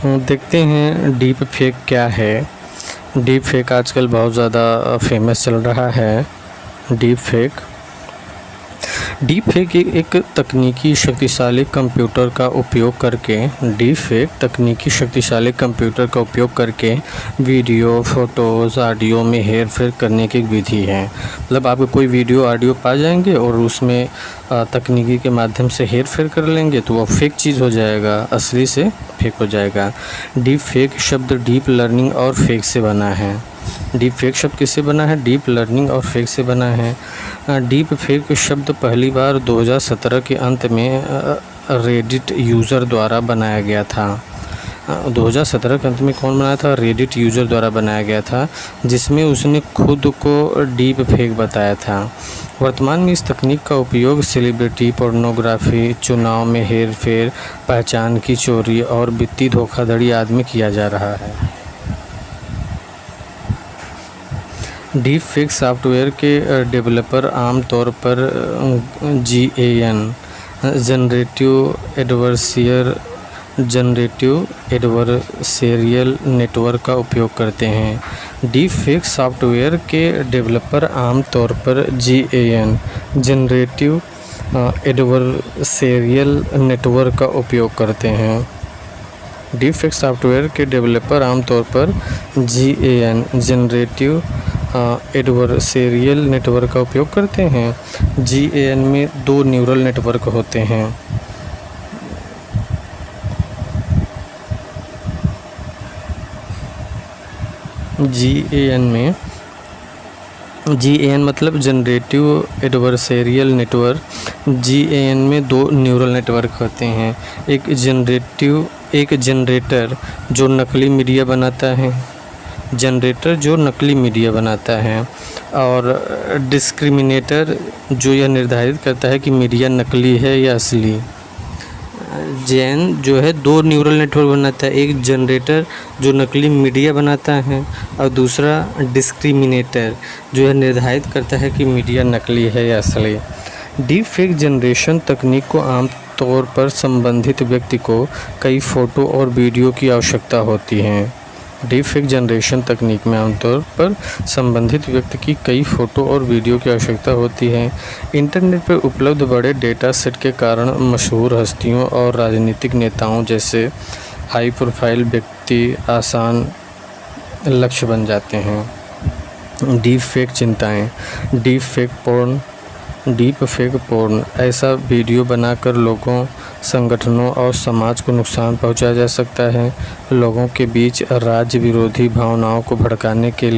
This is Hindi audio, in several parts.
देखते हैं डीप फेक क्या है। डीप फेक आजकल बहुत ज़्यादा फेमस चल रहा है। डीप फेक एक तकनीकी शक्तिशाली कंप्यूटर का उपयोग करके वीडियो, फ़ोटोज़, ऑडियो में हेर फेर करने की एक विधि है। मतलब आप कोई वीडियो, ऑडियो पा जाएंगे और उसमें तकनीकी के माध्यम से हेर फेर कर लेंगे तो वो फेक चीज़ हो जाएगा, असली से फेक हो जाएगा। डीप फेक शब्द डीप लर्निंग और फेक से बना है। डीप फेक शब्द किससे बना है? डीप लर्निंग और फेक से बना है। डीप फेक शब्द पहली बार 2017 के अंत में रेडिट यूज़र द्वारा बनाया गया था। 2017 के अंत में कौन बनाया था? रेडिट यूज़र द्वारा बनाया गया था, जिसमें उसने खुद को डीप फेक बताया था। वर्तमान में इस तकनीक का उपयोग सेलिब्रिटी, पोर्नोग्राफी, चुनाव में हेर फेर, पहचान की चोरी और वित्तीय धोखाधड़ी आदि में किया जा रहा है। डीप फेक सॉफ्टवेयर के डेवलपर आमतौर पर GAN जनरेटिव एडवर्सेरियल नेटवर्क का उपयोग करते हैं। डीप फेक सॉफ्टवेयर के डेवलपर आमतौर पर GAN जनरेटिव एडवर्सेरियल नेटवर्क का उपयोग करते हैं। डीप फेक सॉफ्टवेयर के डेवलपर आमतौर पर GAN जनरेटिव एडवर्सेरियल नेटवर्क का उपयोग करते हैं। GAN में 2 न्यूरल नेटवर्क होते हैं। GAN मतलब जनरेटिव एडवर्सेरियल नेटवर्क। GAN में 2 न्यूरल नेटवर्क होते हैं। एक जनरेटर जो नकली मीडिया बनाता है और डिस्क्रिमिनेटर जो यह निर्धारित करता है कि मीडिया नकली है या असली। GAN जो है 2 न्यूरल नेटवर्क बनाता है, एक जनरेटर जो नकली मीडिया बनाता है और दूसरा डिस्क्रिमिनेटर जो यह निर्धारित करता है कि मीडिया नकली है या असली। डीप फेक जनरेशन तकनीक को आमतौर पर संबंधित व्यक्ति को कई फ़ोटो और वीडियो की आवश्यकता होती है। डीप फेक जनरेशन तकनीक में आमतौर पर संबंधित व्यक्ति की कई फ़ोटो और वीडियो की आवश्यकता होती है। इंटरनेट पर उपलब्ध बड़े डेटा सेट के कारण मशहूर हस्तियों और राजनीतिक नेताओं जैसे हाई प्रोफाइल व्यक्ति आसान लक्ष्य बन जाते हैं। डीप फेक चिंताएँ। डीप फेक पोर्न ऐसा वीडियो बनाकर लोगों, संगठनों और समाज को नुकसान पहुंचाया जा सकता है। लोगों के बीच राज्य विरोधी भावनाओं को भड़काने के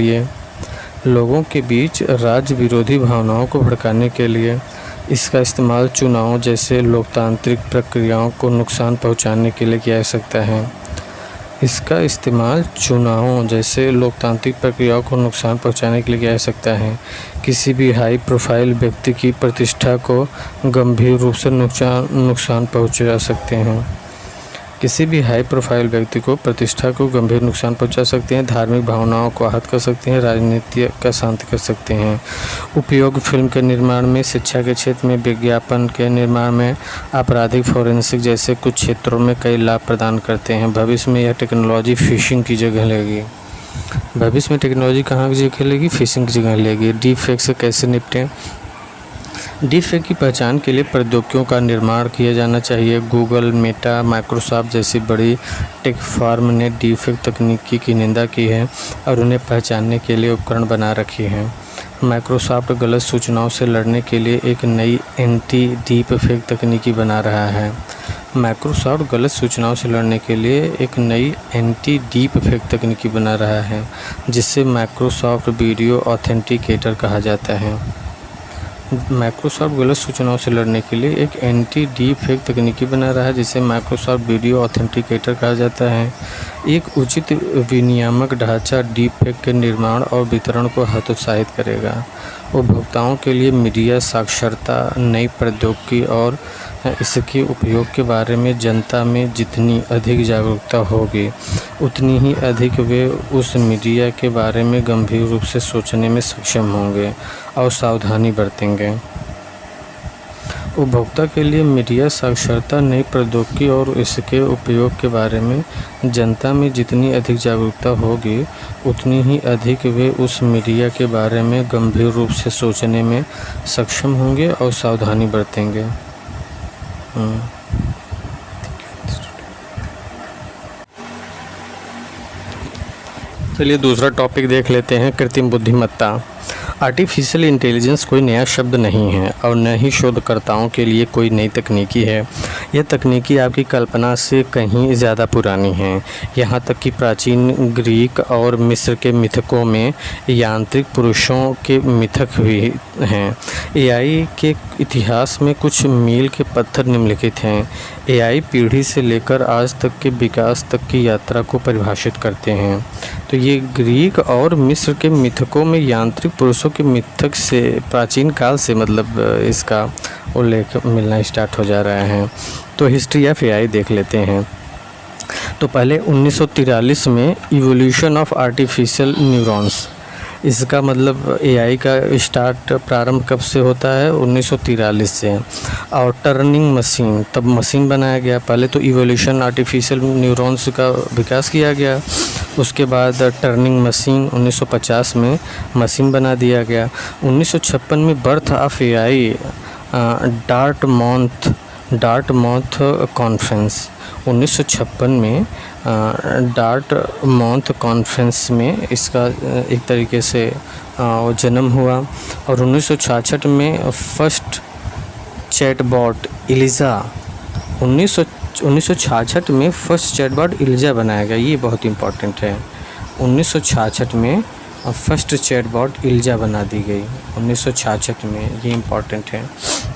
लिए इसका इस्तेमाल चुनावों जैसे लोकतांत्रिक प्रक्रियाओं को नुकसान पहुंचाने के लिए किया जा सकता है। किसी भी हाई प्रोफाइल व्यक्ति की प्रतिष्ठा को गंभीर रूप से नुकसान पहुंचा सकते हैं। धार्मिक भावनाओं को आहत कर सकते हैं, राजनीति का शांत कर सकते हैं। उपयोग फिल्म के निर्माण में, शिक्षा के क्षेत्र में, विज्ञापन के निर्माण में, आपराधिक फोरेंसिक जैसे कुछ क्षेत्रों में कई लाभ प्रदान करते हैं। भविष्य में यह टेक्नोलॉजी फिशिंग की जगह लेगी। फिशिंग की जगह लेगी। डीप फेक से कैसे निपटें? डीप फेक की पहचान के लिए प्रौद्योगिकियों का निर्माण किया जाना चाहिए। गूगल, मेटा, माइक्रोसॉफ्ट जैसी बड़ी टेक फर्म ने डीप फेक तकनीकी की निंदा की है और उन्हें पहचानने के लिए उपकरण बना रखे हैं। माइक्रोसॉफ्ट गलत सूचनाओं से लड़ने के लिए एक नई एंटी डीप फेक तकनीकी बना रहा है। जिसे माइक्रोसॉफ्ट वीडियो ऑथेंटिकेटर कहा जाता है। माइक्रोसॉफ्ट गलत सूचनाओं से लड़ने के लिए एक एंटी डीप फेक तकनीकी बना रहा है, जिसे माइक्रोसॉफ्ट वीडियो ऑथेंटिकेटर कहा जाता है। एक उचित विनियामक ढांचा डीप फेक के निर्माण और वितरण को हतोत्साहित करेगा। उपभोक्ताओं के लिए मीडिया साक्षरता, नई प्रौद्योगिकी और इसके उपयोग के बारे में जनता में जितनी अधिक जागरूकता होगी, उतनी ही अधिक वे उस मीडिया के बारे में गंभीर रूप से सोचने में सक्षम होंगे और सावधानी बरतेंगे। उपभोक्ता के लिए मीडिया साक्षरता नई प्रौद्योगिकी और इसके उपयोग के बारे में जनता में जितनी अधिक जागरूकता होगी उतनी ही अधिक वे उस मीडिया के बारे में गंभीर रूप से सोचने में सक्षम होंगे और सावधानी बरतेंगे। चलिए दूसरा टॉपिक देख लेते हैं, कृत्रिम बुद्धिमत्ता। आर्टिफिशियल इंटेलिजेंस कोई नया शब्द नहीं है और न ही शोधकर्ताओं के लिए कोई नई तकनीकी है। यह तकनीकी आपकी कल्पना से कहीं ज़्यादा पुरानी है। यहाँ तक कि प्राचीन ग्रीक और मिस्र के मिथकों में यांत्रिक पुरुषों के मिथक भी हैं। एआई के इतिहास में कुछ मील के पत्थर निम्नलिखित हैं। एआई पीढ़ी से लेकर आज तक के विकास तक की यात्रा को परिभाषित करते हैं। तो ये ग्रीक और मिस्र के मिथकों में यांत्रिक पुरुषों के मिथक से प्राचीन काल से मतलब इसका उल्लेख मिलना स्टार्ट हो जा रहा है। तो हिस्ट्री ऑफ एआई देख लेते हैं। तो पहले 1943 में इवोल्यूशन ऑफ आर्टिफिशियल न्यूरॉन्स, इसका मतलब एआई का स्टार्ट प्रारंभ कब से होता है? 1943 से। और टर्निंग मशीन, तब मशीन बनाया गया। पहले तो इवोल्यूशन आर्टिफिशियल न्यूरॉन्स का विकास किया गया, उसके बाद टर्निंग मशीन 1950 में मशीन बना दिया गया। 1956 में birth of AI, Dartmouth conference, 1956 में डार्टमाउथ कॉन्फ्रेंस में इसका एक तरीके से जन्म हुआ। और 1966 में फर्स्ट चैटबॉट इलिज़ा, 1966 में फर्स्ट चैटबॉट इलिज़ा बनाया गया। ये बहुत इंपॉर्टेंट है। 1966 में फर्स्ट चैटबॉट इलिज़ा बना दी गई, 1966 में। ये इंपॉर्टेंट है,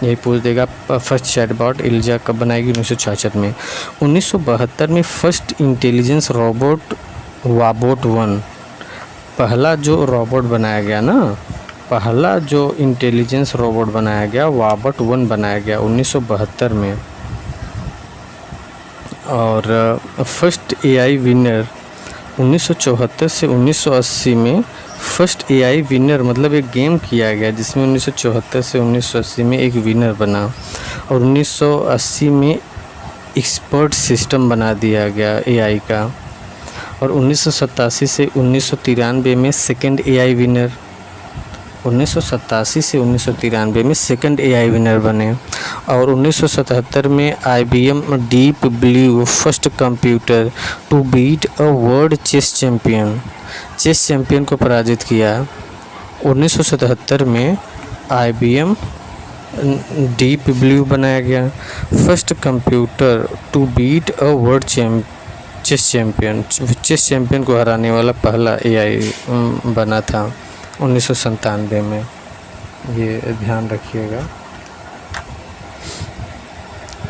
यही पूछ देगा फर्स्ट चैटबॉट इलिज़ा कब बनाएगी? 1966 में। 1972 में फर्स्ट इंटेलिजेंस रोबोट वाबोट 1, पहला जो रोबोट बनाया गया ना, पहला जो इंटेलिजेंस रोबोट बनाया गया वाबोट 1 बनाया गया 1972 में। और फर्स्ट एआई विनर 1974 से 1980 में फर्स्ट एआई विनर मतलब एक गेम किया गया जिसमें 1974 से 1980 में एक विनर बना। और 1980 में एक्सपर्ट सिस्टम बना दिया गया एआई का। और 1987 से 1993 में सेकंड एआई विनर, 1987 से 1993 में सेकंड एआई विनर बने। और 1977 में IBM deep blue first computer to beat a world chess champion को पराजित किया। 1977 में IBM डीप ब्लू बनाया गया, first computer to beat a world chess champion को हराने वाला पहला एआई बना था 1997 में। ये ध्यान रखिएगा।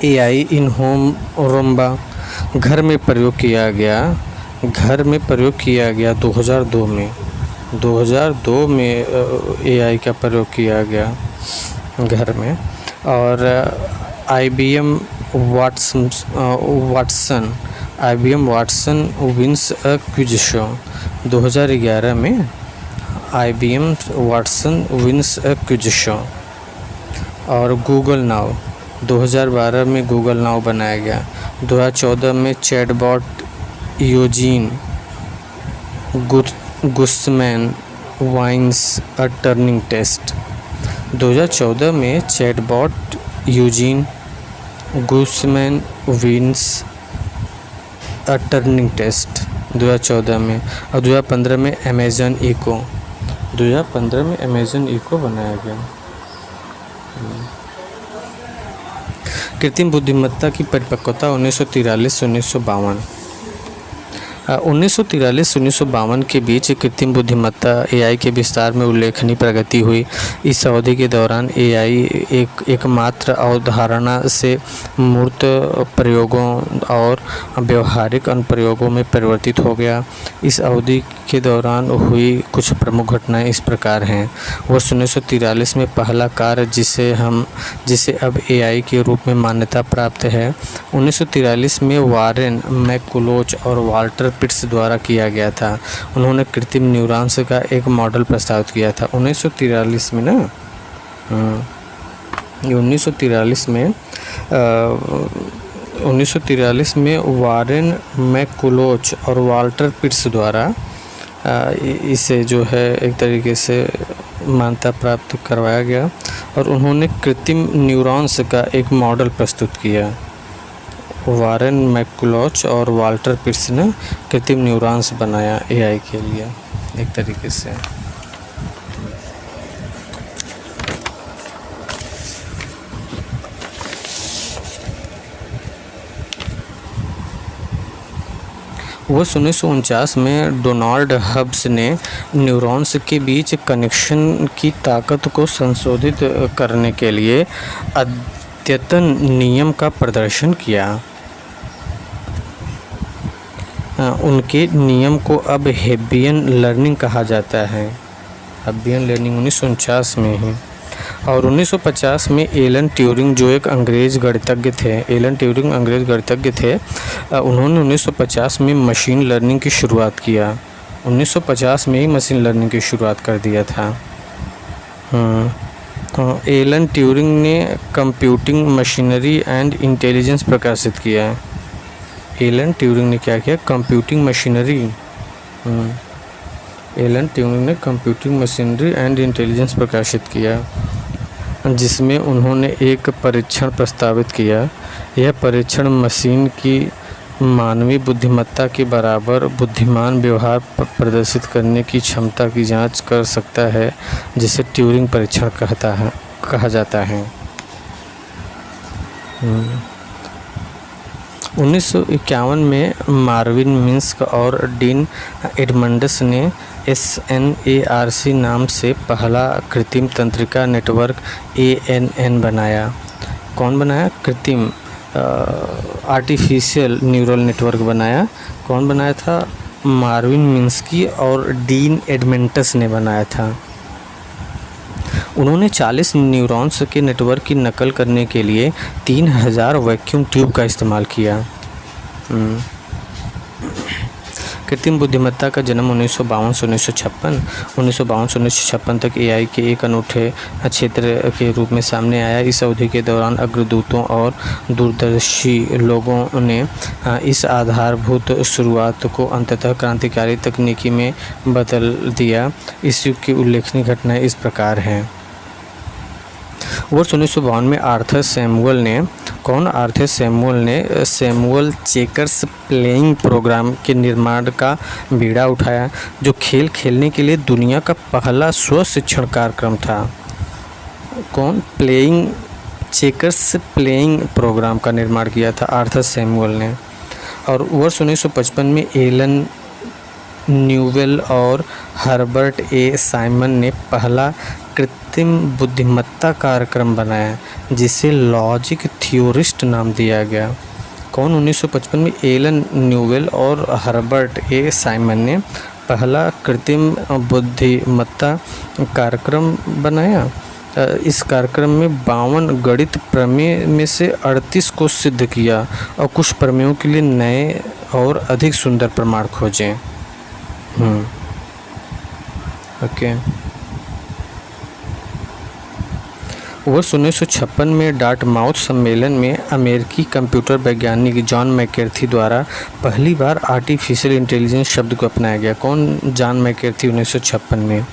एआई इन होम रोम्बा, घर में प्रयोग किया गया 2002 में एआई का प्रयोग किया गया घर में। और IBM Watson wins a quiz show, 2011 में IBM Watson wins a quiz show. और गूगल नाउ, 2012 में गूगल नाउ बनाया गया। 2014 में chatbot Eugene Goostman wins a Turing test, 2014 में chatbot Eugene Goostman wins a Turing test 2014 में। और 2015 में अमेज़न इको, 2015 में अमेज़न इको बनाया गया। कृत्रिम बुद्धिमत्ता की परिपक्वता 1943 से 1952। 1943 से 1952 के बीच कृत्रिम बुद्धिमत्ता एआई के विस्तार में उल्लेखनीय प्रगति हुई। इस अवधि के दौरान एआई एकमात्र अवधारणा से मूर्त प्रयोगों और व्यवहारिक अनुप्रयोगों में परिवर्तित हो गया। इस अवधि के दौरान हुई कुछ प्रमुख घटनाएं इस प्रकार हैं। वर्ष 1943 में पहला कार्य जिसे अब एआई के रूप में मान्यता प्राप्त है 1943 में वारेन मैकुलोच और वाल्टर पिट्स द्वारा किया गया था। उन्होंने कृत्रिम न्यूरॉन्स का एक मॉडल प्रस्तावित किया था 1943 में ना। ये 1943 में वारेन मैकुलोच और वाल्टर पिट्स द्वारा इसे जो है एक तरीके से मान्यता प्राप्त करवाया गया और उन्होंने कृत्रिम न्यूरॉन्स का एक मॉडल प्रस्तुत किया। वारेन मैकुलोच और वाल्टर पिट्स ने कृत्रिम न्यूरॉन्स बनाया एआई के लिए एक तरीके से। वर्ष 1949 में डोनाल्ड हब्स ने न्यूरॉन्स के बीच कनेक्शन की ताकत को संशोधित करने के लिए अद्यतन नियम का प्रदर्शन किया। उनके नियम को अब हेबियन लर्निंग कहा जाता है। हेबियन लर्निंग 1949 में ही। और 1950 में एलन ट्यूरिंग जो एक अंग्रेज़ गणितज्ञ थे, उन्होंने 1950 में मशीन लर्निंग की शुरुआत किया। 1950 में ही मशीन लर्निंग की शुरुआत कर दिया था। एलन ट्यूरिंग ने कंप्यूटिंग मशीनरी एंड इंटेलिजेंस प्रकाशित किया है। एलन ट्यूरिंग ने क्या किया? Computing machinery. एलन ट्यूरिंग ने कंप्यूटिंग मशीनरी एंड इंटेलिजेंस प्रकाशित किया, जिसमें उन्होंने एक परीक्षण प्रस्तावित किया। यह परीक्षण मशीन की मानवीय बुद्धिमत्ता के बराबर बुद्धिमान व्यवहार प्रदर्शित करने की क्षमता की जांच कर सकता है, जिसे ट्यूरिंग परीक्षण कहा जाता है। 1951 में मार्विन मिन्स्क और डीन एडमंडस ने SNARC नाम से पहला कृत्रिम तंत्रिका नेटवर्क ANN बनाया। कौन बनाया? कृत्रिम आर्टिफिशियल न्यूरल नेटवर्क बनाया। कौन बनाया था? मार्विन मिन्स्की और डीन एडमंडस ने बनाया था। उन्होंने 40 न्यूरॉन्स के नेटवर्क की नकल करने के लिए 3000 वैक्यूम ट्यूब का इस्तेमाल किया। कृत्रिम बुद्धिमत्ता का जन्म 1952 से 1956 तक एआई के एक अनूठे क्षेत्र के रूप में सामने आया। इस अवधि के दौरान अग्रदूतों और दूरदर्शी लोगों ने इस आधारभूत शुरुआत को अंततः क्रांतिकारी तकनीकी में बदल दिया। इस युग की उल्लेखनीय घटनाएं इस प्रकार हैं। वर्ष 1952 में आर्थर सैमुअल ने सैमुअल चेकर्स प्लेइंग प्रोग्राम के निर्माण का बीड़ा उठाया, जो खेल खेलने के लिए दुनिया का पहला स्व-शिक्षण कार्यक्रम था। चेकर्स प्लेइंग प्रोग्राम का निर्माण किया था आर्थर सैमुअल ने। और वर्ष 1955 में एलन न्यूवेल और हर्बर्ट ए साइमन ने पहला कृत्रिम बुद्धिमत्ता कार्यक्रम बनाया, जिसे लॉजिक थ्योरिस्ट नाम दिया गया। 1955 में एलन न्यूवेल और हर्बर्ट ए साइमन ने पहला कृत्रिम बुद्धिमत्ता कार्यक्रम बनाया। इस कार्यक्रम में 52 गणित प्रमेय में से 38 को सिद्ध किया और कुछ प्रमेयों के लिए नए और अधिक सुंदर प्रमाण खोजे। ओके। वर्ष 1956 में डार्टमाउथ सम्मेलन में अमेरिकी कंप्यूटर वैज्ञानिक जॉन मैकेर्थी द्वारा पहली बार आर्टिफिशियल इंटेलिजेंस शब्द को अपनाया गया। कौन? जॉन मैकेर्थी 1956 में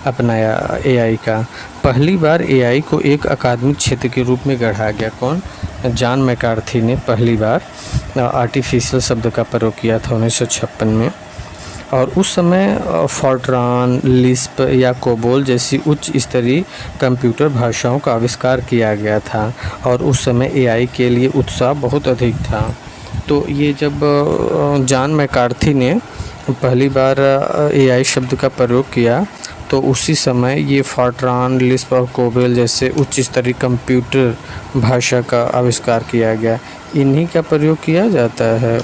अपनाया एआई का। पहली बार एआई को एक अकादमिक क्षेत्र के रूप में गढ़ा गया। कौन? जॉन मैकार्थी ने पहली बार आर्टिफिशियल शब्द का प्रयोग किया था 1956 में। और उस समय फॉर्ट्रान, लिस्प या कोबोल जैसी उच्च स्तरीय कंप्यूटर भाषाओं का आविष्कार किया गया था और उस समय एआई के लिए उत्साह बहुत अधिक था। तो ये जब जॉन मैकार्थी ने पहली बार एआई शब्द का प्रयोग किया, तो उसी समय ये फॉर्ट्रान, लिस्प और कोबोल जैसे उच्च स्तरीय कंप्यूटर भाषा का आविष्कार किया गया। इन्हीं का प्रयोग किया जाता है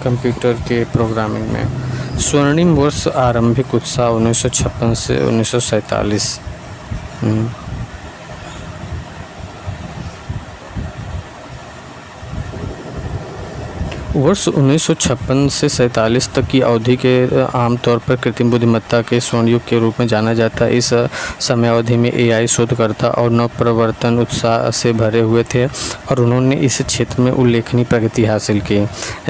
कंप्यूटर के प्रोग्रामिंग में। स्वर्णिम वर्ष आरंभिक उत्साह 1956 से 1947। वर्ष 1956 से 47 तक की अवधि के आमतौर पर कृत्रिम बुद्धिमत्ता के स्वर्ण युग के रूप में जाना जाता है। इस समयावधि में एआई शोधकर्ता और नवप्रवर्तन उत्साह से भरे हुए थे और उन्होंने इस क्षेत्र में उल्लेखनीय प्रगति हासिल की।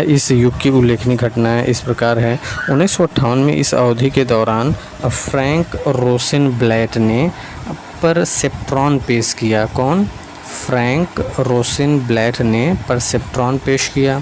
इस युग की उल्लेखनीय घटनाएं इस प्रकार हैं। 1958 में इस अवधि के दौरान फ्रैंक रोसेनब्लैट ने परसेप्ट्रॉन पेश किया। कौन? फ्रैंक रोसेनब्लैट ने परसेप्ट्रॉन पेश किया,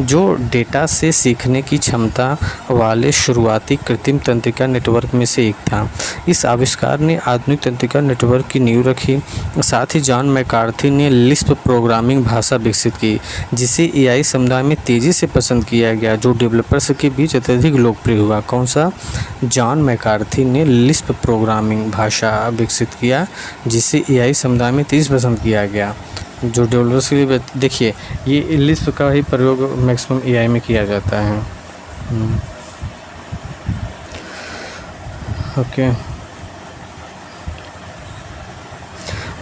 जो डेटा से सीखने की क्षमता वाले शुरुआती कृत्रिम तंत्रिका नेटवर्क में से एक था। इस आविष्कार ने आधुनिक तंत्रिका नेटवर्क की नींव रखी। साथ ही जॉन मैकार्थी ने लिस्प प्रोग्रामिंग भाषा विकसित की, जिसे एआई समुदाय में तेज़ी से पसंद किया गया, जो डेवलपर्स के बीच अत्यधिक लोकप्रिय हुआ। कौन सा? जॉन मैकार्थी ने लिस्प प्रोग्रामिंग भाषा विकसित किया, जिसे एआई समुदाय में तेज़ी से पसंद किया गया, जो डेवलपर्स के लिए। देखिए, ये लिस्प का ही प्रयोग मैक्सिमम एआई में किया जाता है। ओके।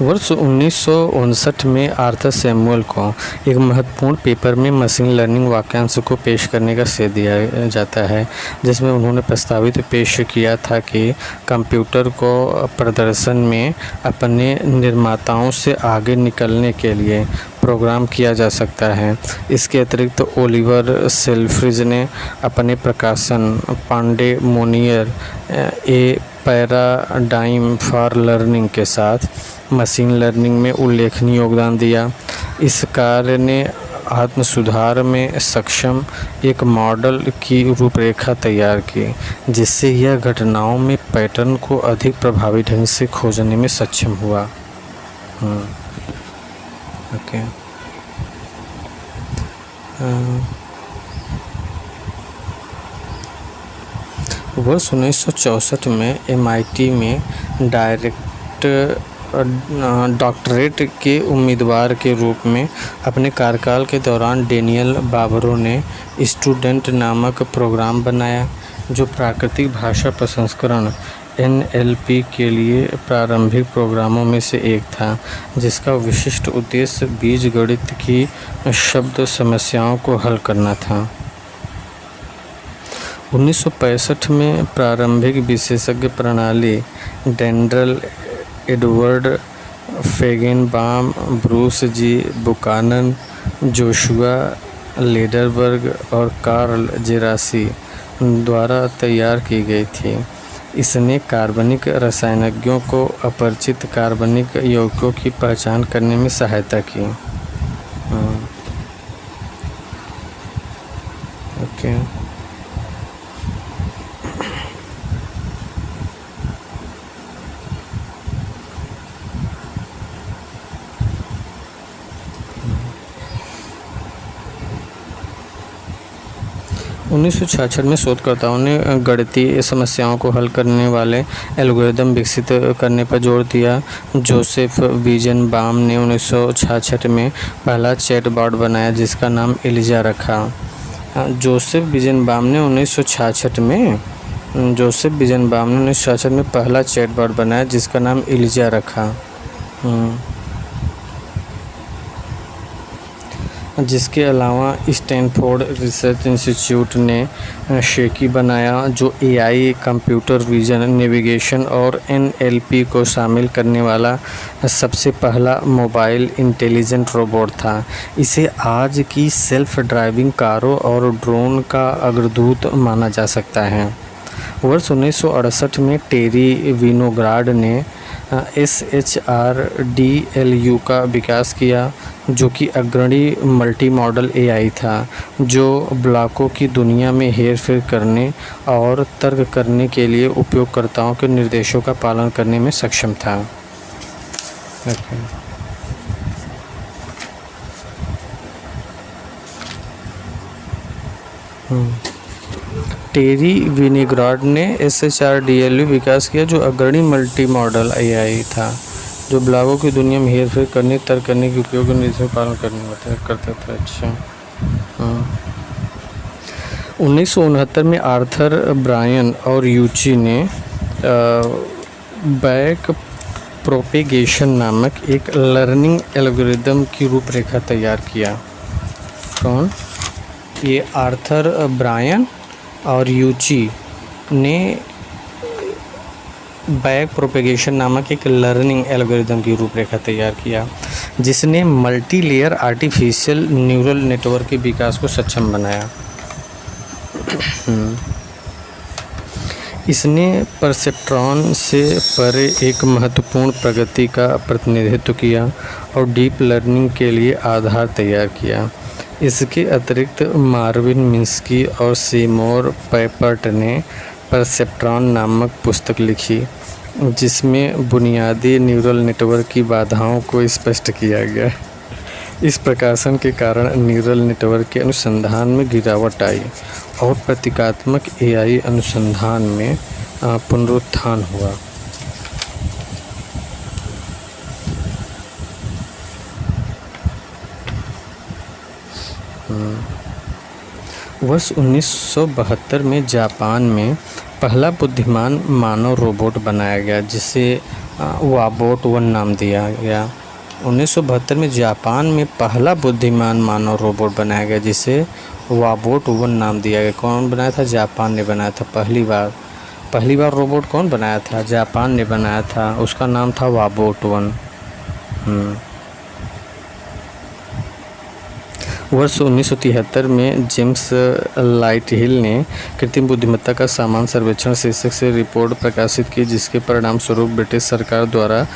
वर्ष 1959 में आर्थर सैमुअल को एक महत्वपूर्ण पेपर में मशीन लर्निंग वाक्यांश को पेश करने का श्रेय दिया जाता है, जिसमें उन्होंने प्रस्तावित पेश किया था कि कंप्यूटर को प्रदर्शन में अपने निर्माताओं से आगे निकलने के लिए प्रोग्राम किया जा सकता है। इसके अतिरिक्त ओलिवर सेल्फ्रिज ने अपने प्रकाशन पांडेमोनियर ए पैराडाइम फॉर लर्निंग के साथ मशीन लर्निंग में उल्लेखनीय योगदान दिया। इस कार्य ने आत्म सुधार में सक्षम एक मॉडल की रूपरेखा तैयार की, जिससे यह घटनाओं में पैटर्न को अधिक प्रभावी ढंग से खोजने में सक्षम हुआ। ओके। वर्ष 1964 में MIT में डॉक्टरेट के उम्मीदवार के रूप में अपने कार्यकाल के दौरान डेनियल बाबरो ने स्टूडेंट नामक प्रोग्राम बनाया, जो प्राकृतिक भाषा प्रसंस्करण NLP के लिए प्रारंभिक प्रोग्रामों में से एक था, जिसका विशिष्ट उद्देश्य बीजगणित की शब्द समस्याओं को हल करना था। 1965 में प्रारंभिक विशेषज्ञ प्रणाली डेंड्रल एडवर्ड फेगेनबाम, ब्रूस जी बुकानन, जोशुआ लेडरबर्ग और कार्ल जेरासी द्वारा तैयार की गई थी। इसने कार्बनिक रसायनज्ञों को अपरिचित कार्बनिक यौगिकों की पहचान करने में सहायता की। ओके। 1966 में शोधकर्ताओं ने गणितीय समस्याओं को हल करने वाले एल्गोरिदम विकसित करने पर जोर दिया। जोसेफ वीजनबाम ने 1966 में पहला चैटबॉट बनाया, जिसका नाम एलिजा रखा। जोसेफ वीजनबाम ने 1966 में पहला चैटबॉट बनाया, जिसका नाम एलिजा रखा। जिसके अलावा स्टैनफोर्ड रिसर्च इंस्टीट्यूट ने शेकी बनाया, जो एआई, कंप्यूटर विजन, नेविगेशन और NLP को शामिल करने वाला सबसे पहला मोबाइल इंटेलिजेंट रोबोट था। इसे आज की सेल्फ ड्राइविंग कारों और ड्रोन का अग्रदूत माना जा सकता है। वर्ष 1968 में टेरी विनोग्राड ने SHRDLU का विकास किया, जो कि अग्रणी मल्टी मॉडल AI था, जो ब्लॉकों की दुनिया में हेरफेर करने और तर्क करने के लिए उपयोगकर्ताओं के निर्देशों का पालन करने में सक्षम था। टेरी विनोग्राड ने SHRDLU विकास किया, जो अग्रणी मल्टी मॉडल AI था, जो ब्लॉकों की दुनिया में हेरफेर करने, तर्क करने के उपयोग के निर्देशों का पालन करता था। अच्छा। 1969 में आर्थर ब्रायन और यूची ने बैक प्रोपेगेशन नामक एक लर्निंग एल्गोरिदम की रूपरेखा तैयार किया। कौन? ये आर्थर ब्रायन और यूची ने बैक प्रोपेगेशन नामक एक लर्निंग एल्गोरिदम की रूपरेखा तैयार किया, जिसने multi layer artificial neural network के विकास को सक्षम बनाया। इसने परसेप्ट्रॉन से परे एक महत्वपूर्ण प्रगति का प्रतिनिधित्व किया और डीप लर्निंग के लिए आधार तैयार किया। इसके अतिरिक्त मार्विन मिन्स्की और सीमोर पैपर्ट ने परसेप्ट्रॉन नामक पुस्तक लिखी, जिसमें बुनियादी न्यूरल नेटवर्क की बाधाओं को स्पष्ट किया गया। इस प्रकाशन के कारण न्यूरल नेटवर्क के अनुसंधान में गिरावट आई और प्रतीकात्मक एआई अनुसंधान में पुनरुत्थान हुआ। वर्ष 1972 में जापान में पहला बुद्धिमान मानव रोबोट बनाया गया, जिसे वाबोट 1 नाम दिया गया। 1972 में जापान में पहला बुद्धिमान मानव रोबोट बनाया गया, जिसे वाबोट 1 नाम दिया गया। कौन बनाया था? जापान ने बनाया था। पहली बार रोबोट कौन बनाया था? जापान ने बनाया था। उसका नाम था वाबोट 1। वर्ष 1973 में जेम्स लाइटहिल ने कृत्रिम बुद्धिमत्ता का सामान्य सर्वेक्षण शीर्षक से रिपोर्ट प्रकाशित की, जिसके परिणाम स्वरूप ब्रिटिश सरकार द्वारा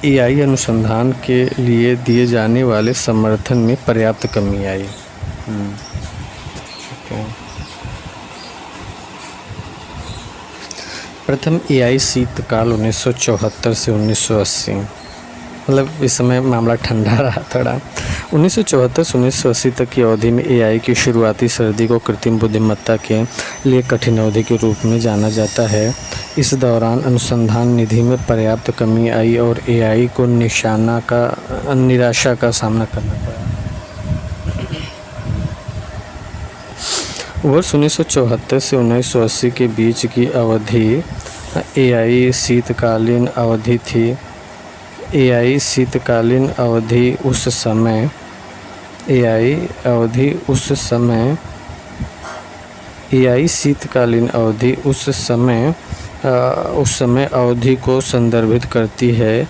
एआई अनुसंधान के लिए दिए जाने वाले समर्थन में पर्याप्त कमी आई। प्रथम एआई शीतकाल 1974 से 1980, मतलब इस समय मामला ठंडा रहा थोड़ा। 1974 से 1980 तक की अवधि में एआई की शुरुआती सर्दी को कृत्रिम बुद्धिमत्ता के लिए कठिन अवधि के रूप में जाना जाता है। इस दौरान अनुसंधान निधि में पर्याप्त कमी आई और एआई को निराशा का सामना करना पड़ा। वर्ष 1974 से 1980 के बीच की अवधि एआई शीतकालीन अवधि थी। एआई शीतकालीन अवधि उस समय अवधि को संदर्भित करती है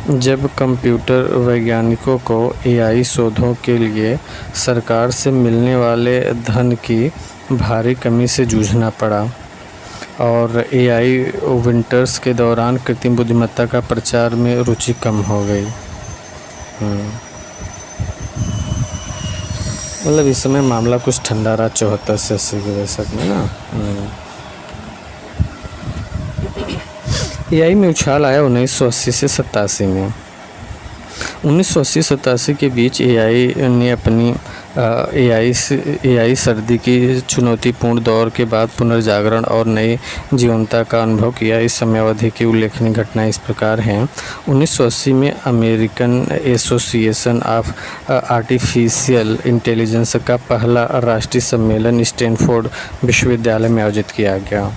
जब कंप्यूटर वैज्ञानिकों को एआई शोधों के लिए सरकार से मिलने वाले धन की भारी कमी से जूझना पड़ा और एआई विंटर्स के दौरान कृत्रिम बुद्धिमत्ता का प्रचार में रुचि कम हो गई। मतलब इस समय मामला कुछ ठंडा रहा 74 से 80 के दशक में ना। एआई में उछाल आया 1980 से 87 में। 1980-87 के बीच एआई ने अपनी एआई सर्दी की चुनौतीपूर्ण दौर के बाद पुनर्जागरण और नई जीवंतता का अनुभव किया। इस समयावधि की उल्लेखनीय घटनाएं इस प्रकार हैं। 1980 में American association of artificial intelligence का पहला राष्ट्रीय सम्मेलन स्टैनफोर्ड विश्वविद्यालय में आयोजित किया गया।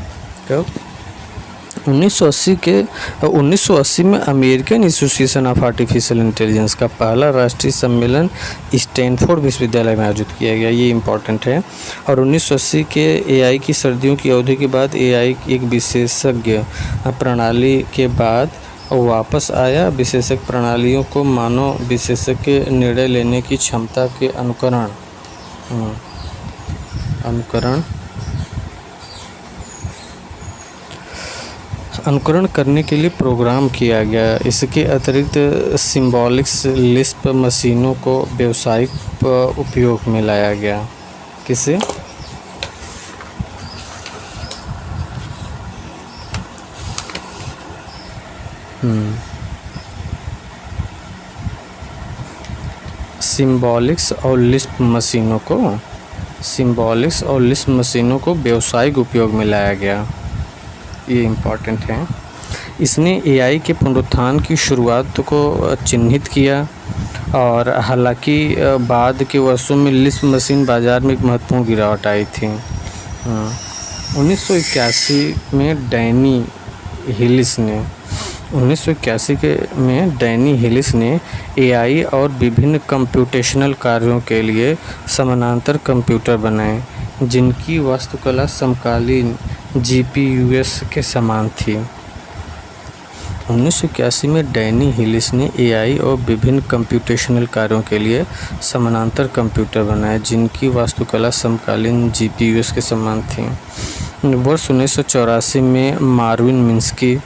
तो 1980 में American association of artificial intelligence का पहला राष्ट्रीय सम्मेलन स्टैनफोर्ड विश्वविद्यालय में आयोजित किया गया। ये इम्पॉर्टेंट है। और 1980 के एआई की सर्दियों की अवधि के बाद एआई एक विशेषज्ञ प्रणाली के बाद वापस आया। विशेषज्ञ प्रणालियों को मानव विशेषज्ञ के निर्णय लेने की क्षमता के अनुकरण करने के लिए प्रोग्राम किया गया। इसके अतिरिक्त सिंबॉलिक्स लिस्प मशीनों को व्यावसायिक उपयोग में लाया गया। किसे? सिंबॉलिक्स और लिस्प मशीनों को व्यावसायिक उपयोग में लाया गया। ये इम्पॉर्टेंट है। इसने एआई के पुनरुत्थान की शुरुआत को चिन्हित किया और हालांकि बाद के वर्षों में लिस्प मशीन बाज़ार में एक महत्वपूर्ण गिरावट आई थी। 1981 में डैनी हिलिस ने 1981 के में डैनी हिलिस ने एआई और विभिन्न कंप्यूटेशनल कार्यों के लिए समानांतर कंप्यूटर बनाए जिनकी वास्तुकला समकालीन जीपीयूएस के समान थी। 1981 में डैनी हिलिस ने एआई और विभिन्न कंप्यूटेशनल कार्यों के लिए समानांतर कंप्यूटर बनाए जिनकी वास्तुकला समकालीन जीपीयूएस के समान थी। वर्ष 1984 में मार्विन मिन्स्की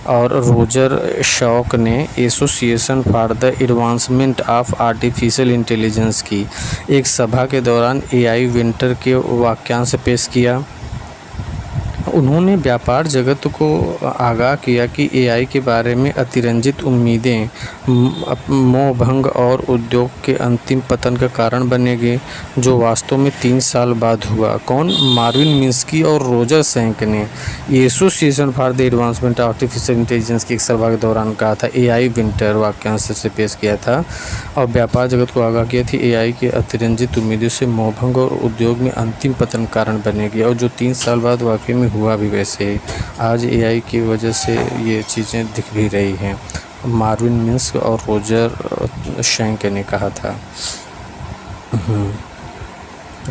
और रोजर शॉक ने association for the advancement of artificial intelligence की एक सभा के दौरान एआई विंटर के वाक्यांश पेश किया। उन्होंने व्यापार जगत को आगाह किया कि एआई के बारे में अतिरंजित उम्मीदें मोहभंग और उद्योग के अंतिम पतन का कारण बनेगी, जो वास्तव में 3 साल बाद हुआ। कौन? मार्विन मिन्स्की और रोजर शैंक ने association for the advancement of artificial intelligence की एक सभा के दौरान कहा था, एआई विंटर वाक्यांश से पेश किया था और व्यापार जगत को आगाह किया थी एआई के अतिरंजित उम्मीदों से मोहभंग और उद्योग में अंतिम पतन कारण बनेगी, और जो 3 साल बाद वाकई में हुआ भी वैसे ही। आज एआई की वजह से ये चीज़ें दिख भी रही हैं। मार्विन मिन्स्क और रोजर शैंक ने कहा था।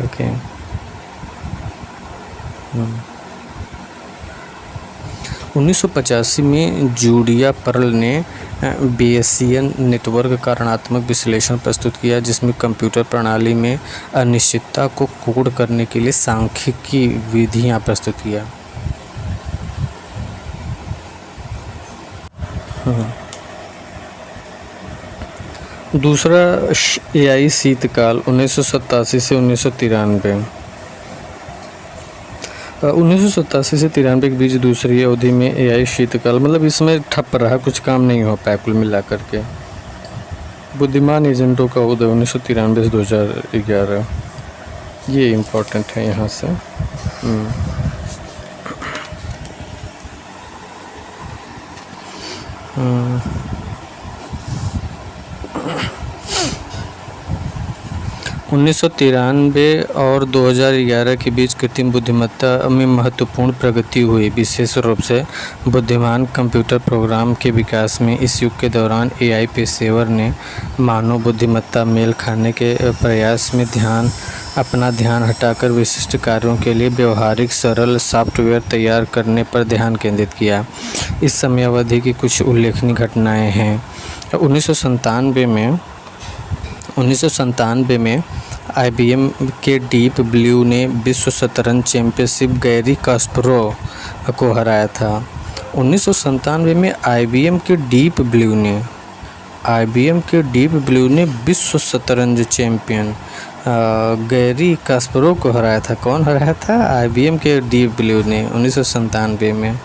ओके। 1985 में जूडिया पर्ल ने बेयसियन नेटवर्क का ऋणात्मक विश्लेषण प्रस्तुत किया जिसमें कंप्यूटर प्रणाली में अनिश्चितता को कोड करने के लिए सांख्यिकी विधियां प्रस्तुत किया। दूसरा एआई शीतकाल 1987 से 1993। 1987 से 93 के बीच दूसरी अवधि में एआई शीतकाल, मतलब इसमें ठप रहा, कुछ काम नहीं हो पाया कुल मिला करके। बुद्धिमान एजेंटों का उदय 1993 से 2011, ये इम्पोर्टेंट है यहाँ से। 1993 और 2011 के बीच कृत्रिम बुद्धिमत्ता में महत्वपूर्ण प्रगति हुई, विशेष रूप से बुद्धिमान कंप्यूटर प्रोग्राम के विकास में। इस युग के दौरान एआई पेशेवर ने मानव बुद्धिमत्ता मेल खाने के प्रयास में अपना ध्यान हटाकर विशिष्ट कार्यों के लिए व्यवहारिक सरल सॉफ्टवेयर तैयार करने पर ध्यान केंद्रित किया। इस समयावधि की कुछ उल्लेखनीय घटनाएं हैं। 1997 में आईबीएम के डीप ब्लू ने विश्व शतरंज चैंपियनशिप गैरी कास्परोव को हराया था। 1997 में आईबीएम के डीप ब्लू ने विश्व शतरंज चैंपियन गैरी कास्परोव को हराया था। कौन हराया था? आईबीएम के डीप ब्लू ने 1997 में।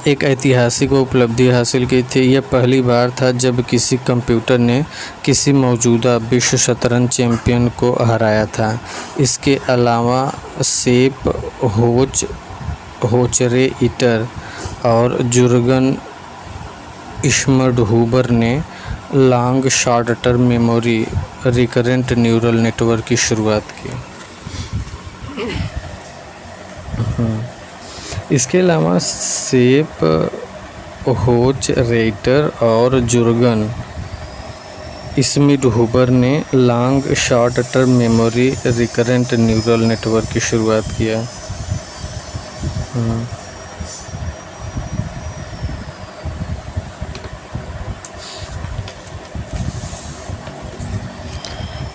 एक ऐतिहासिक उपलब्धि हासिल की थी। यह पहली बार था जब किसी कंप्यूटर ने किसी मौजूदा विश्व शतरंज चैंपियन को हराया था। इसके अलावा सेप होचरेइटर और जुर्गन इश्मडहुबर ने long short term memory recurrent neural network की शुरुआत की। इसके अलावा सेप होचरेइटर और जुर्गन इश्मडहुबर ने long short term memory recurrent neural network की शुरुआत किया।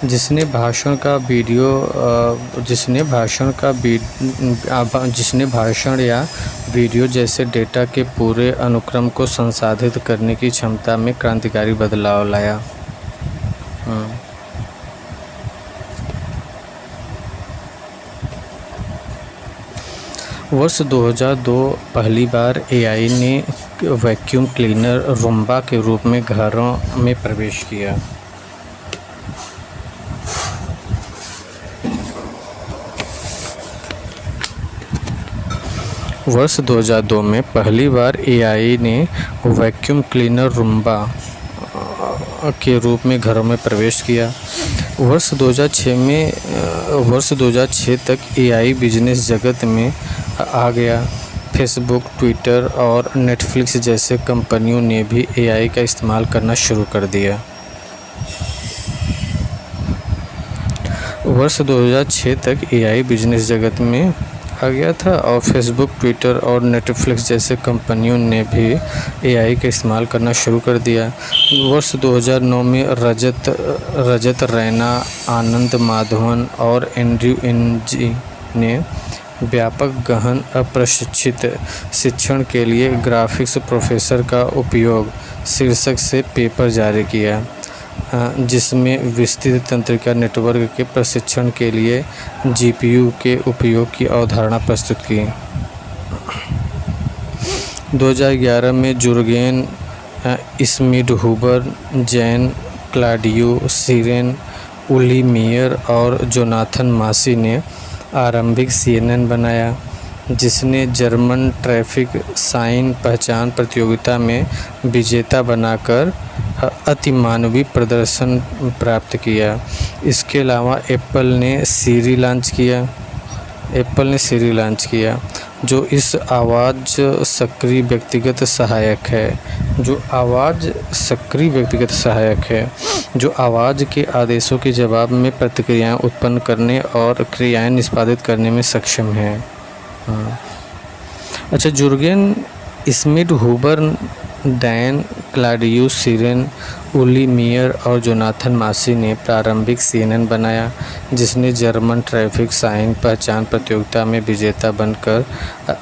जिसने भाषण या वीडियो जैसे डेटा के पूरे अनुक्रम को संसाधित करने की क्षमता में क्रांतिकारी बदलाव लाया। वर्ष 2002 पहली बार एआई ने वैक्यूम क्लीनर रूम्बा के रूप में घरों में प्रवेश किया। वर्ष 2002 में पहली बार एआई ने वैक्यूम क्लीनर रूम्बा के रूप में घरों में प्रवेश किया। वर्ष 2006 तक एआई बिजनेस जगत में आ गया। फेसबुक, ट्विटर और नेटफ्लिक्स जैसे कंपनियों ने भी एआई का इस्तेमाल करना शुरू कर दिया। वर्ष 2006 तक एआई बिजनेस जगत में आ गया था और फेसबुक, ट्विटर और नेटफ्लिक्स जैसे कंपनियों ने भी एआई का इस्तेमाल करना शुरू कर दिया। वर्ष 2009 में रजत रैना, आनंद माधवन और एंड्रयू एनजी ने व्यापक गहन अप्रशिक्षित शिक्षण के लिए ग्राफिक्स प्रोफेसर का उपयोग शीर्षक से पेपर जारी किया, जिसमें विस्तृत तंत्रिका नेटवर्क के प्रशिक्षण के लिए जीपीयू के उपयोग की अवधारणा प्रस्तुत की। 2011 में जुर्गेन स्मिडहुबर, जैन क्लॉडियो सीरेन, उली मेयर और जोनाथन मासी ने आरंभिक CNN बनाया, जिसने जर्मन ट्रैफिक साइन पहचान प्रतियोगिता में विजेता बनाकर अतिमानवीय प्रदर्शन प्राप्त किया। इसके अलावा एप्पल ने सीरी लॉन्च किया, जो आवाज़ सक्रिय व्यक्तिगत सहायक है, जो आवाज़ के आदेशों के जवाब में प्रतिक्रियाएं उत्पन्न करने और क्रियाएं निष्पादित करने में सक्षम है। अच्छा, जुर्गेन स्मिडहुबर, डैन क्लॉडियो सीरेन, उली मेयर और जोनाथन मासी ने प्रारंभिक CNN बनाया, जिसने जर्मन ट्रैफिक साइन पहचान प्रतियोगिता में विजेता बनकर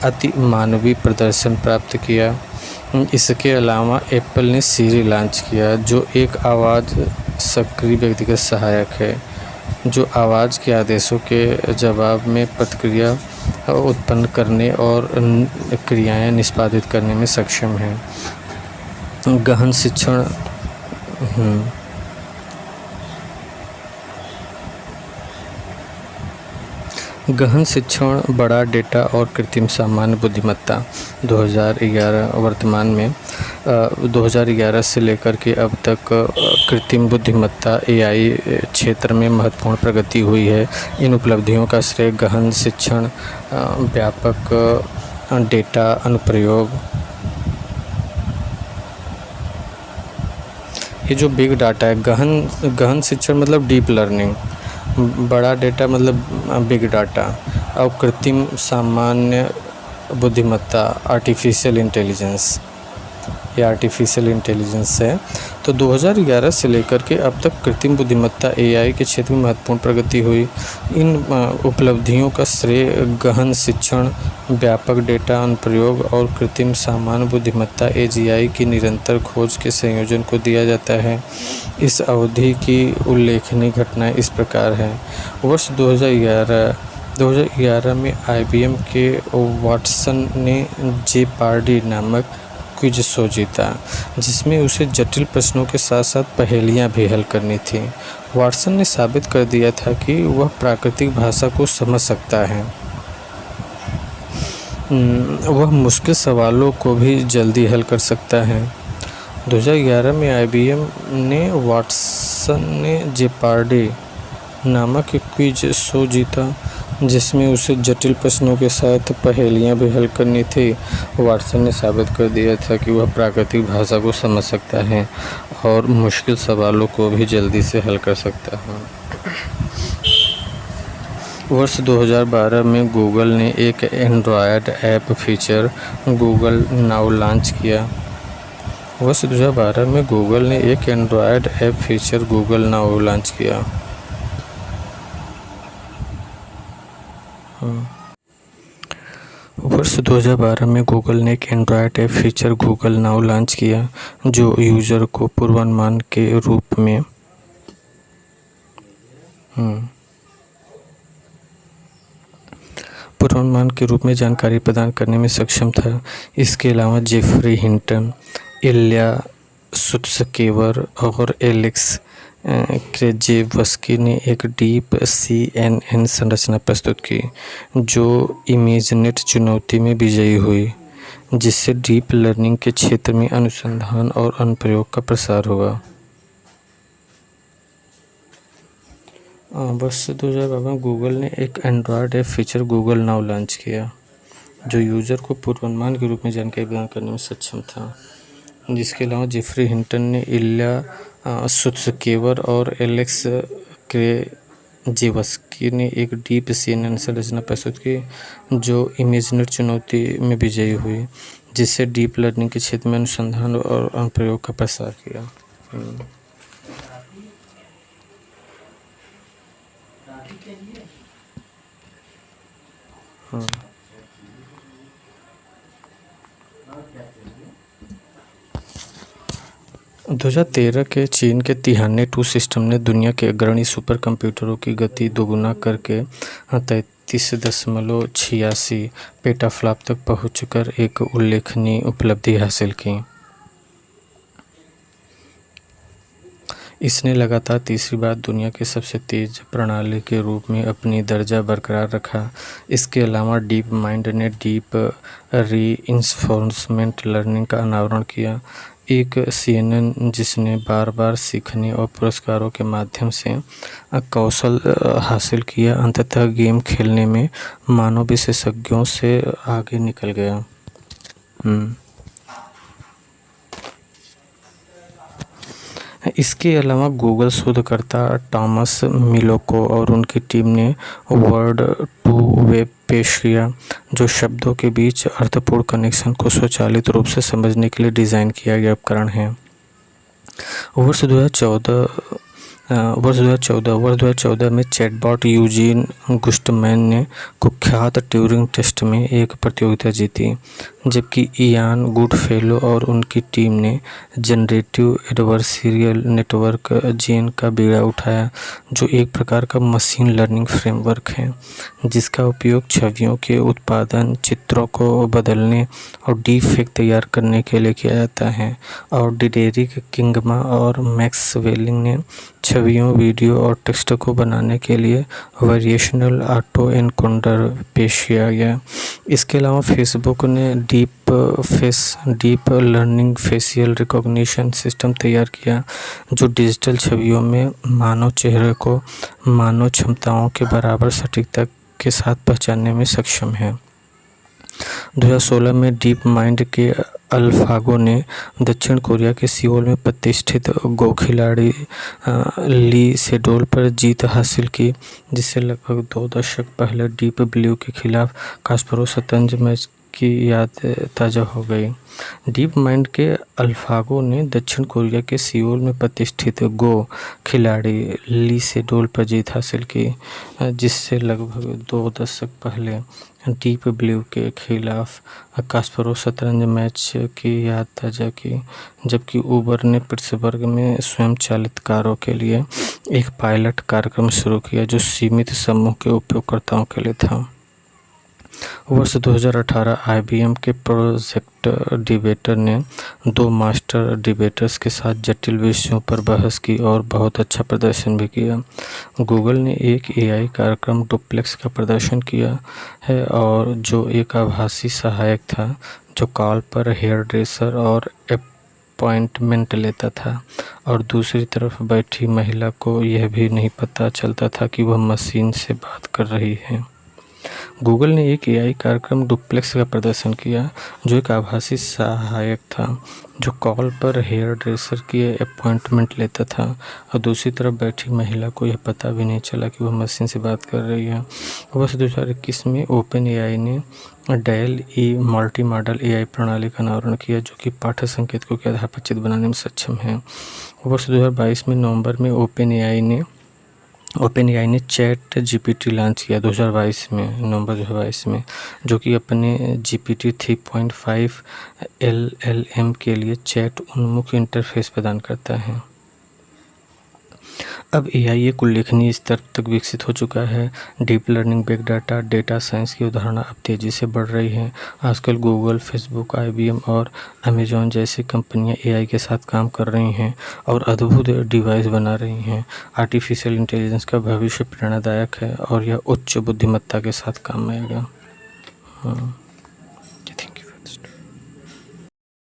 अति मानवीय प्रदर्शन प्राप्त किया। इसके अलावा एप्पल ने सीरी लॉन्च किया, जो एक आवाज़ सक्रिय व्यक्तिगत सहायक है, जो आवाज़ के आदेशों के जवाब में प्रतिक्रिया उत्पन्न करने और क्रियाएं निष्पादित करने में सक्षम है। गहन शिक्षण गहन शिक्षण, बड़ा डेटा और कृत्रिम सामान्य बुद्धिमत्ता 2011 वर्तमान में 2011 से लेकर के अब तक कृत्रिम बुद्धिमत्ता एआई क्षेत्र में महत्वपूर्ण प्रगति हुई है। इन उपलब्धियों का श्रेय गहन शिक्षण, व्यापक डेटा अनुप्रयोग, ये जो बिग डाटा है, गहन शिक्षण मतलब डीप लर्निंग, बड़ा डेटा मतलब बिग डाटा, और कृत्रिम सामान्य बुद्धिमत्ता आर्टिफिशियल इंटेलिजेंस है। तो 2011 से लेकर के अब तक कृत्रिम बुद्धिमत्ता एआई के क्षेत्र में महत्वपूर्ण प्रगति हुई। इन उपलब्धियों का श्रेय गहन शिक्षण, व्यापक डेटा अनुप्रयोग और कृत्रिम सामान्य बुद्धिमत्ता AGI की निरंतर खोज के संयोजन को दिया जाता है। इस अवधि की उल्लेखनीय घटनाएं इस प्रकार हैं। वर्ष 2011 में IBM के वाटसन ने जेपार्डी नामक क्विज शो जीता, जिसमें उसे जटिल प्रश्नों के साथ साथ पहेलियां भी हल करनी थी। वाटसन ने साबित कर दिया था कि वह प्राकृतिक भाषा को समझ सकता है, वह मुश्किल सवालों को भी जल्दी हल कर सकता है। 2011 में IBM ने वाटसन ने जेपार्डी नामक एक क्विज शो जीता, जिसमें उसे जटिल प्रश्नों के साथ पहेलियां भी हल करनी थी। वाटसन ने साबित कर दिया था कि वह प्राकृतिक भाषा को समझ सकता है और मुश्किल सवालों को भी जल्दी से हल कर सकता है। वर्ष 2012 में गूगल ने एक Android app feature Google now launch किया। वर्ष 2012 में गूगल ने एक Android app feature Google now launch किया। वर्ष 2012 में गूगल ने एक Android app feature Google now launch किया, जो यूज़र को पूर्वानुमान के रूप में जानकारी प्रदान करने में सक्षम था। इसके अलावा जेफरी हिंटन, इल्या सुत्स्केवर और एलेक्स क्रेजेवस्की ने एक डीप CNN संरचना प्रस्तुत की, जो इमेजनेट चुनौती में विजयी हुई, जिससे डीप लर्निंग के क्षेत्र में अनुसंधान और अनुप्रयोग का प्रसार हुआ। वर्ष 2012 में गूगल ने एक Android app feature Google now launch किया। जो यूज़र को पूर्वानुमान के रूप में जानकारी प्रदान करने में सक्षम था। जिसके अलावा जेफरी हिंटन ने इल्या सुत्स्केवर और एलेक्स क्रेजेवस्की ने एक डीप CNN संरचना प्रस्तुत की जो इमेजनरी चुनौती में विजयी हुई, जिससे डीप लर्निंग के क्षेत्र में अनुसंधान और अनुप्रयोग का प्रसार किया। हाँ 2013 के चीन के तिहाने-2 सिस्टम ने दुनिया के अग्रणी सुपर कंप्यूटरों की गति दोगुना करके 33.86 पेटाफ्लॉप तक पहुंचकर एक उल्लेखनीय उपलब्धि हासिल की। इसने लगातार तीसरी बार दुनिया की सबसे तेज़ प्रणाली के रूप में अपनी दर्जा बरकरार रखा। इसके अलावा डीप माइंड ने डीप रीइंफोर्समेंट लर्निंग का अनावरण किया, एक CNN जिसने बार बार सीखने और पुरस्कारों के माध्यम से कौशल हासिल किया, अंततः गेम खेलने में मानव विशेषज्ञों से आगे निकल गया। इसके अलावा गूगल शोधकर्ता टॉमस मिलोको और उनकी टीम ने वर्ड टू वेब पेश किया, जो शब्दों के बीच अर्थपूर्ण कनेक्शन को स्वचालित रूप से समझने के लिए डिज़ाइन किया गया उपकरण है। वर्ष 2014 में चैटबॉट यूजीन गुस्टमैन ने कुख्यात ट्यूरिंग टेस्ट में एक प्रतियोगिता जीती, जबकि इयान गुडफेलो और उनकी टीम ने जनरेटिव एडवर्सरियल नेटवर्क जेन का बीड़ा उठाया, जो एक प्रकार का मशीन लर्निंग फ्रेमवर्क है जिसका उपयोग छवियों के उत्पादन, चित्रों को बदलने और डीप फेक तैयार करने के लिए किया जाता है। और डिडेरिक किंगमा और मैक्स वेलिंग ने छवियों, वीडियो और टेक्स्ट को बनाने के लिए वेरिएशनल ऑटो एनकोडर पेश किया गया। इसके अलावा फेसबुक ने deep learning facial recognition system तैयार किया, जो डिजिटल छवियों में मानव चेहरे को मानव क्षमताओं के बराबर सटीकता के साथ पहचानने में सक्षम है। 2016 में डीप माइंड के अल्फागो ने दक्षिण कोरिया के सियोल में प्रतिष्ठित गो खिलाड़ी ली सेडोल पर जीत हासिल की, जिससे लगभग 2 दशक पहले डीप ब्लू के खिलाफ कास्परोव शतरंज मैच की याद ताज़ा हो गई। डीप माइंड के अल्फागो ने दक्षिण कोरिया के सियोल में प्रतिष्ठित गो खिलाड़ी ली सेडोल पर जीत हासिल की, जिससे लगभग 2 दशक पहले डीप ब्लू के खिलाफ कास्परोव शतरंज मैच की याद ताज़ा की, जबकि उबर ने पिट्सबर्ग में स्वयं चालित कारों के लिए एक पायलट कार्यक्रम शुरू किया, जो सीमित समूह के उपयोगकर्ताओं के लिए था। वर्ष 2018 IBM के प्रोजेक्ट डिबेटर ने 2 मास्टर डिबेटर्स के साथ जटिल विषयों पर बहस की और बहुत अच्छा प्रदर्शन भी किया। गूगल ने एक AI कार्यक्रम डुप्लेक्स का प्रदर्शन किया है, और जो एक आभासी सहायक था जो कॉल पर हेयर ड्रेसर और अपॉइंटमेंट लेता था, और दूसरी तरफ बैठी महिला को यह भी नहीं पता चलता था कि वह मशीन से बात कर रही है। गूगल ने एक AI कार्यक्रम डुप्लेक्स का प्रदर्शन किया, जो एक आभासी सहायक था जो कॉल पर हेयर ड्रेसर की अपॉइंटमेंट लेता था, और दूसरी तरफ बैठी महिला को यह पता भी नहीं चला कि वह मशीन से बात कर रही है। वर्ष 2021 में OpenAI ने DALL-E मल्टी मॉडल AI प्रणाली का अनावरण किया, जो कि पाठ्य संकेतकों के आधार पर चित्र बनाने में सक्षम है। वर्ष 2022 में नवंबर में OpenAI ने चैट GPT लॉन्च किया नवंबर 2022 में, जो कि अपने GPT 3.5 LLM के लिए चैट उन्मुख इंटरफेस प्रदान करता है। अब AI एक उल्लेखनीय स्तर तक विकसित हो चुका है। Deep learning, big data, data science की अवधारणा अब तेज़ी से बढ़ रही है। आजकल गूगल, फेसबुक, IBM और अमेजॉन जैसी कंपनियां AI के साथ काम कर रही हैं और अद्भुत डिवाइस बना रही हैं। आर्टिफिशियल इंटेलिजेंस का भविष्य प्रेरणादायक है और यह उच्च बुद्धिमत्ता के साथ काम आएगा। हाँ।